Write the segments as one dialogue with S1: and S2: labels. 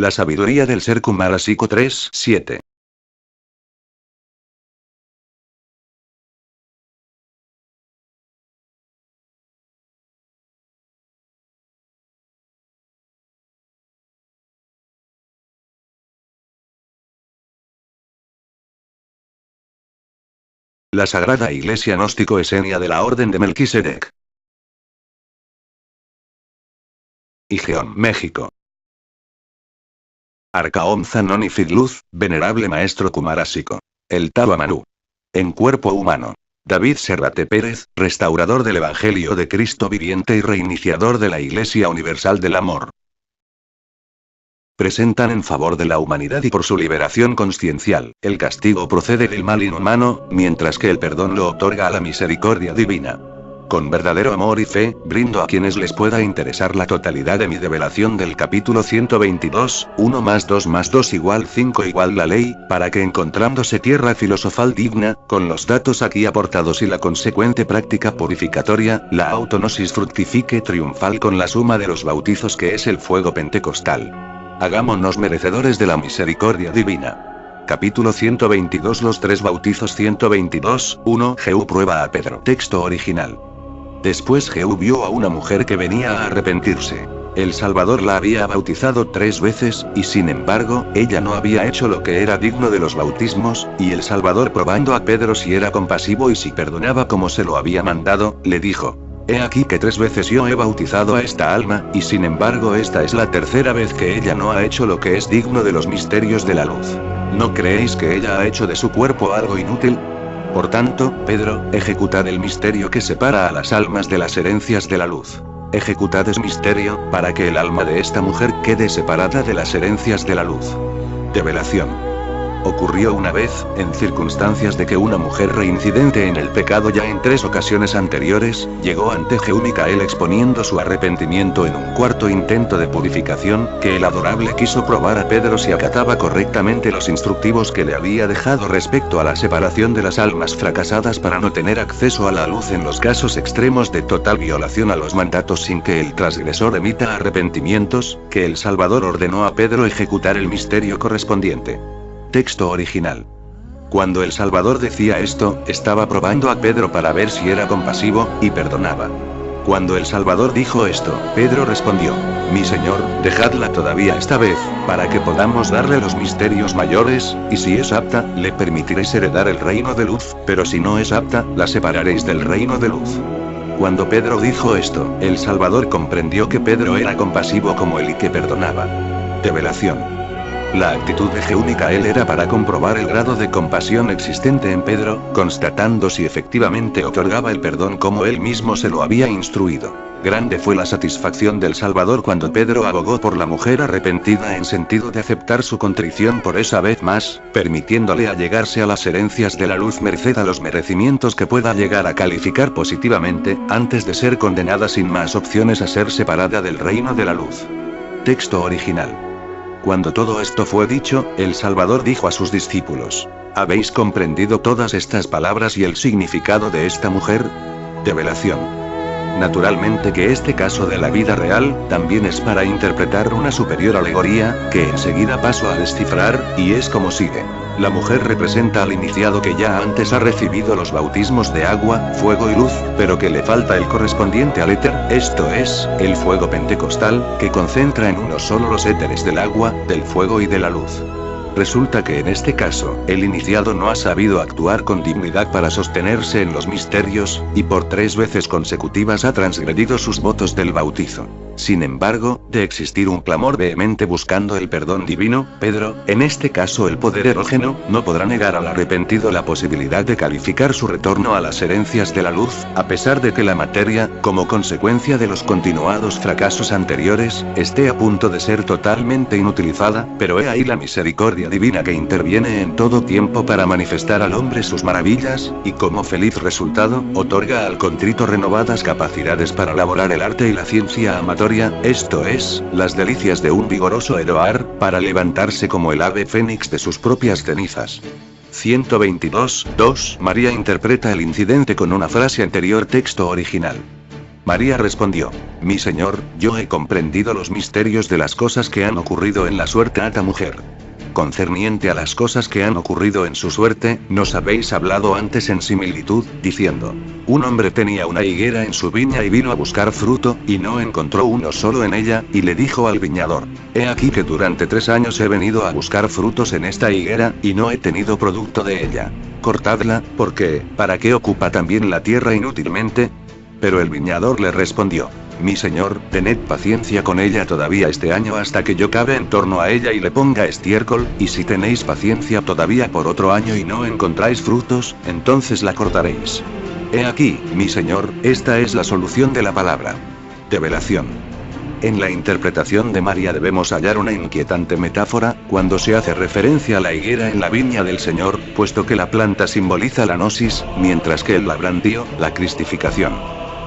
S1: La sabiduría del ser Kumara Psico 3:7. La Sagrada Iglesia Gnóstico Esenia de la Orden de Melquisedec. Igeón, México. Arcaón Zanoni Fidluz, Venerable Maestro Kumara Psico. El Taba Manú. En cuerpo humano. David Serrate Pérez, restaurador del Evangelio de Cristo viviente y reiniciador de la Iglesia Universal del Amor. Presentan en favor de la humanidad y por su liberación consciencial. El castigo procede del mal inhumano, mientras que el perdón lo otorga a la misericordia divina. Con verdadero amor y fe, brindo a quienes les pueda interesar la totalidad de mi develación del capítulo 122, 1 más 2 más 2 igual 5 igual la ley, para que encontrándose tierra filosofal digna, con los datos aquí aportados y la consecuente práctica purificatoria, la autognosis fructifique triunfal con la suma de los bautizos que es el fuego pentecostal. Hagámonos merecedores de la misericordia divina. Capítulo 122. Los tres bautizos. 122, 1. Jehú prueba a Pedro. Texto original. Después Jehú vio a una mujer que venía a arrepentirse. El Salvador la había bautizado 3 veces, y sin embargo, ella no había hecho lo que era digno de los bautismos, y el Salvador, probando a Pedro si era compasivo y si perdonaba como se lo había mandado, le dijo: He aquí que 3 veces yo he bautizado a esta alma, y sin embargo esta es la tercera vez que ella no ha hecho lo que es digno de los misterios de la luz. ¿No creéis que ella ha hecho de su cuerpo algo inútil? Por tanto, Pedro, ejecutad el misterio que separa a las almas de las herencias de la luz. Ejecutad ese misterio, para que el alma de esta mujer quede separada de las herencias de la luz. Develación. Ocurrió una vez, en circunstancias de que una mujer reincidente en el pecado ya en 3 ocasiones anteriores, llegó ante Jehú Micael exponiendo su arrepentimiento en un cuarto intento de purificación, que el adorable quiso probar a Pedro si acataba correctamente los instructivos que le había dejado respecto a la separación de las almas fracasadas para no tener acceso a la luz en los casos extremos de total violación a los mandatos sin que el transgresor emita arrepentimientos, que el Salvador ordenó a Pedro ejecutar el misterio correspondiente. Texto original. Cuando el Salvador decía esto, estaba probando a Pedro para ver si era compasivo, y perdonaba. Cuando el Salvador dijo esto, Pedro respondió: Mi Señor, dejadla todavía esta vez, para que podamos darle los misterios mayores, y si es apta, le permitiréis heredar el reino de luz, pero si no es apta, la separaréis del reino de luz. Cuando Pedro dijo esto, el Salvador comprendió que Pedro era compasivo como él y que perdonaba. Develación. La actitud de Jehú Micael era para comprobar el grado de compasión existente en Pedro, constatando si efectivamente otorgaba el perdón como él mismo se lo había instruido. Grande fue la satisfacción del Salvador cuando Pedro abogó por la mujer arrepentida en sentido de aceptar su contrición por esa vez más, permitiéndole allegarse a las herencias de la luz merced a los merecimientos que pueda llegar a calificar positivamente, antes de ser condenada sin más opciones a ser separada del reino de la luz. Texto original. Cuando todo esto fue dicho, el Salvador dijo a sus discípulos: ¿Habéis comprendido todas estas palabras y el significado de esta mujer? Develación. Naturalmente que este caso de la vida real, también es para interpretar una superior alegoría, que enseguida paso a descifrar, y es como sigue. La mujer representa al iniciado que ya antes ha recibido los bautismos de agua, fuego y luz, pero que le falta el correspondiente al éter, esto es, el fuego pentecostal, que concentra en uno solo los éteres del agua, del fuego y de la luz. Resulta que en este caso, el iniciado no ha sabido actuar con dignidad para sostenerse en los misterios, y por 3 veces consecutivas ha transgredido sus votos del bautizo. Sin embargo, de existir un clamor vehemente buscando el perdón divino, Pedro, en este caso el poder erógeno, no podrá negar al arrepentido la posibilidad de calificar su retorno a las herencias de la luz, a pesar de que la materia, como consecuencia de los continuados fracasos anteriores, esté a punto de ser totalmente inutilizada, pero he ahí la misericordia divina que interviene en todo tiempo para manifestar al hombre sus maravillas, y como feliz resultado, otorga al contrito renovadas capacidades para elaborar el arte y la ciencia amatoria, esto es, las delicias de un vigoroso Eroar, para levantarse como el ave fénix de sus propias cenizas. 122, 2. María interpreta el incidente con una frase anterior. Texto original. María respondió: Mi señor, yo he comprendido los misterios de las cosas que han ocurrido en la suerte a esta mujer. Concerniente a las cosas que han ocurrido en su suerte, nos habéis hablado antes en similitud, diciendo: un hombre tenía una higuera en su viña y vino a buscar fruto, y no encontró uno solo en ella, y le dijo al viñador: He aquí que durante 3 años he venido a buscar frutos en esta higuera, y no he tenido producto de ella. Cortadla, porque, ¿para qué ocupa también la tierra inútilmente? Pero el viñador le respondió: Mi señor, tened paciencia con ella todavía este año hasta que yo cabe en torno a ella y le ponga estiércol, y si tenéis paciencia todavía por otro año y no encontráis frutos, entonces la cortaréis. He aquí, mi señor, esta es la solución de la palabra. Develación. En la interpretación de María debemos hallar una inquietante metáfora, cuando se hace referencia a la higuera en la viña del Señor, puesto que la planta simboliza la gnosis, mientras que el labrantío, la cristificación.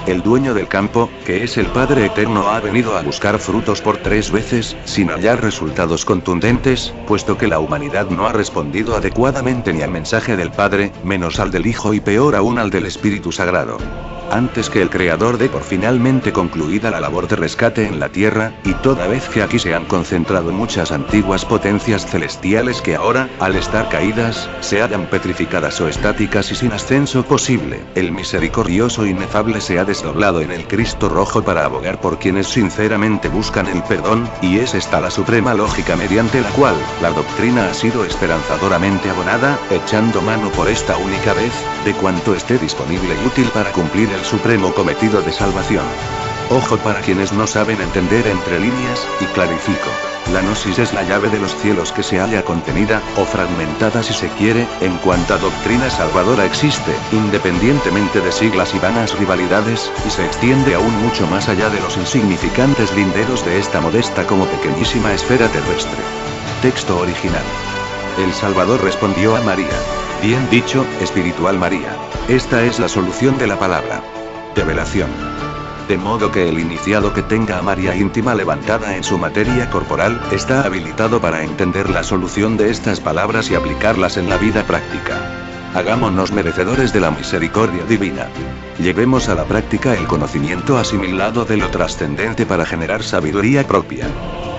S1: El dueño del campo, que es el Padre Eterno, ha venido a buscar frutos por 3 veces, sin hallar resultados contundentes, puesto que la humanidad no ha respondido adecuadamente ni al mensaje del Padre, menos al del Hijo y peor aún al del Espíritu Sagrado. Antes que el Creador dé por finalmente concluida la labor de rescate en la tierra, y toda vez que aquí se han concentrado muchas antiguas potencias celestiales que ahora, al estar caídas, se hallan petrificadas o estáticas y sin ascenso posible, el misericordioso inefable se ha desdoblado en el Cristo rojo para abogar por quienes sinceramente buscan el perdón, y es esta la suprema lógica mediante la cual, la doctrina ha sido esperanzadoramente abonada, echando mano por esta única vez, de cuanto esté disponible y útil para cumplir el supremo cometido de salvación. Ojo para quienes no saben entender entre líneas, y clarifico. La gnosis es la llave de los cielos que se halla contenida, o fragmentada si se quiere, en cuanta doctrina salvadora existe, independientemente de siglas y vanas rivalidades, y se extiende aún mucho más allá de los insignificantes linderos de esta modesta como pequeñísima esfera terrestre. Texto original. El Salvador respondió a María: Bien dicho, espiritual María. Esta es la solución de la palabra. Develación. De modo que el iniciado que tenga a María íntima levantada en su materia corporal, está habilitado para entender la solución de estas palabras y aplicarlas en la vida práctica. Hagámonos merecedores de la misericordia divina. Llevemos a la práctica el conocimiento asimilado de lo trascendente para generar sabiduría propia.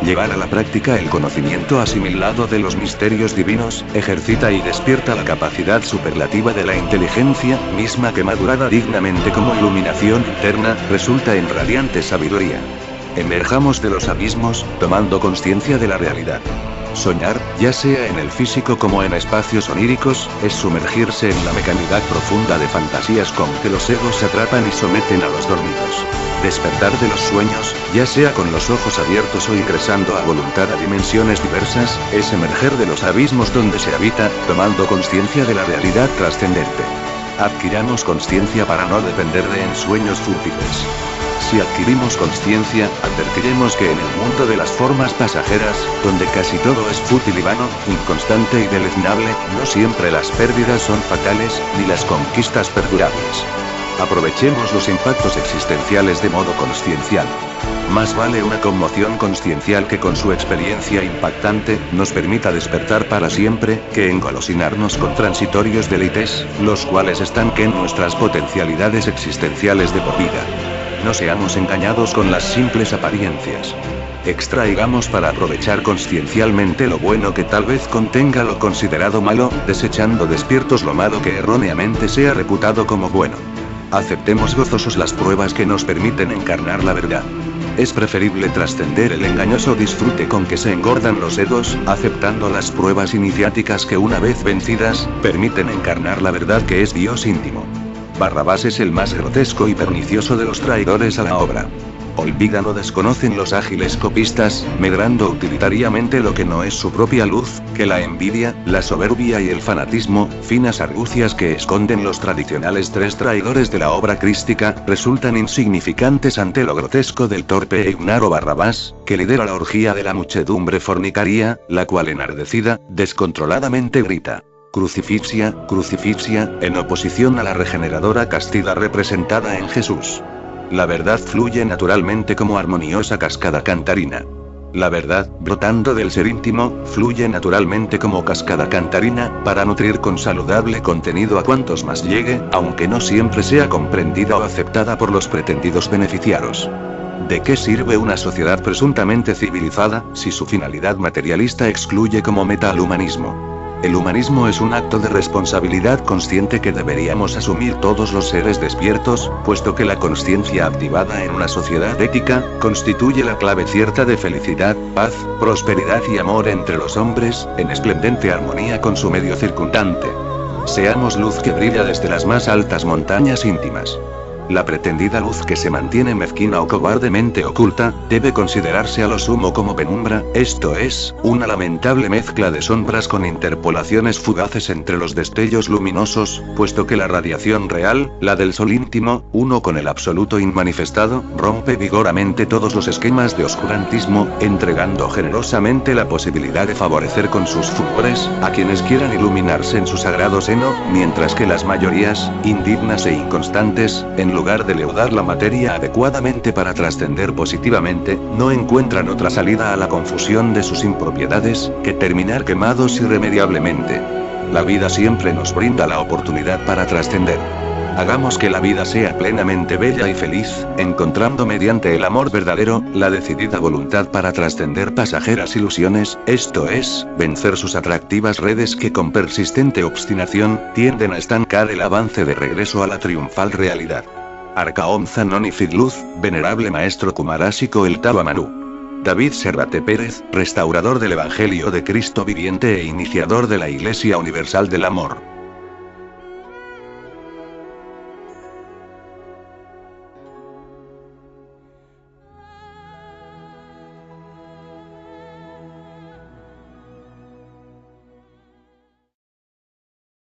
S1: Llevar a la práctica el conocimiento asimilado de los misterios divinos, ejercita y despierta la capacidad superlativa de la inteligencia, misma que madurada dignamente como iluminación interna, resulta en radiante sabiduría. Emerjamos de los abismos, tomando conciencia de la realidad. Soñar, ya sea en el físico como en espacios oníricos, es sumergirse en la mecanidad profunda de fantasías con que los egos se atrapan y someten a los dormidos. Despertar de los sueños, ya sea con los ojos abiertos o ingresando a voluntad a dimensiones diversas, es emerger de los abismos donde se habita, tomando conciencia de la realidad trascendente. Adquiramos conciencia para no depender de ensueños fútiles. Si adquirimos conciencia, advertiremos que en el mundo de las formas pasajeras, donde casi todo es fútil y vano, inconstante y deleznable, no siempre las pérdidas son fatales, ni las conquistas perdurables. Aprovechemos los impactos existenciales de modo consciencial. Más vale una conmoción consciencial que con su experiencia impactante, nos permita despertar para siempre, que engolosinarnos con transitorios deleites, los cuales estanquen nuestras potencialidades existenciales de por vida. No seamos engañados con las simples apariencias. Extraigamos para aprovechar consciencialmente lo bueno que tal vez contenga lo considerado malo, desechando despiertos lo malo que erróneamente sea reputado como bueno. Aceptemos gozosos las pruebas que nos permiten encarnar la verdad. Es preferible trascender el engañoso disfrute con que se engordan los egos, aceptando las pruebas iniciáticas que una vez vencidas, permiten encarnar la verdad que es Dios íntimo. Barrabás es el más grotesco y pernicioso de los traidores a la obra. Olvidan o desconocen los ágiles copistas, medrando utilitariamente lo que no es su propia luz, que la envidia, la soberbia y el fanatismo, finas argucias que esconden los tradicionales 3 traidores de la obra crística, resultan insignificantes ante lo grotesco del torpe e ignaro Barrabás, que lidera la orgía de la muchedumbre fornicaria, la cual enardecida, descontroladamente grita: Crucifixia, crucifixia, en oposición a la regeneradora castidad representada en Jesús. La verdad fluye naturalmente como armoniosa cascada cantarina. La verdad, brotando del ser íntimo, fluye naturalmente como cascada cantarina, para nutrir con saludable contenido a cuantos más llegue, aunque no siempre sea comprendida o aceptada por los pretendidos beneficiarios. ¿De qué sirve una sociedad presuntamente civilizada, si su finalidad materialista excluye como meta al humanismo? El humanismo es un acto de responsabilidad consciente que deberíamos asumir todos los seres despiertos, puesto que la consciencia activada en una sociedad ética, constituye la clave cierta de felicidad, paz, prosperidad y amor entre los hombres, en esplendente armonía con su medio circundante. Seamos luz que brilla desde las más altas montañas íntimas. La pretendida luz que se mantiene mezquina o cobardemente oculta, debe considerarse a lo sumo como penumbra, esto es, una lamentable mezcla de sombras con interpolaciones fugaces entre los destellos luminosos, puesto que la radiación real, la del sol íntimo, uno con el absoluto inmanifestado, rompe vigoramente todos los esquemas de oscurantismo, entregando generosamente la posibilidad de favorecer con sus fulgores, a quienes quieran iluminarse en su sagrado seno, mientras que las mayorías, indignas e inconstantes, en lugar de leudar la materia adecuadamente para trascender positivamente, no encuentran otra salida a la confusión de sus impropiedades, que terminar quemados irremediablemente. La vida siempre nos brinda la oportunidad para trascender. Hagamos que la vida sea plenamente bella y feliz, encontrando mediante el amor verdadero, la decidida voluntad para trascender pasajeras ilusiones, esto es, vencer sus atractivas redes que con persistente obstinación, tienden a estancar el avance de regreso a la triunfal realidad. Arcaón Zanoni Fidluz, venerable maestro Kumarasiko el Tawamanú. David Serrate Pérez, restaurador del Evangelio de Cristo viviente e iniciador de la Iglesia Universal del Amor.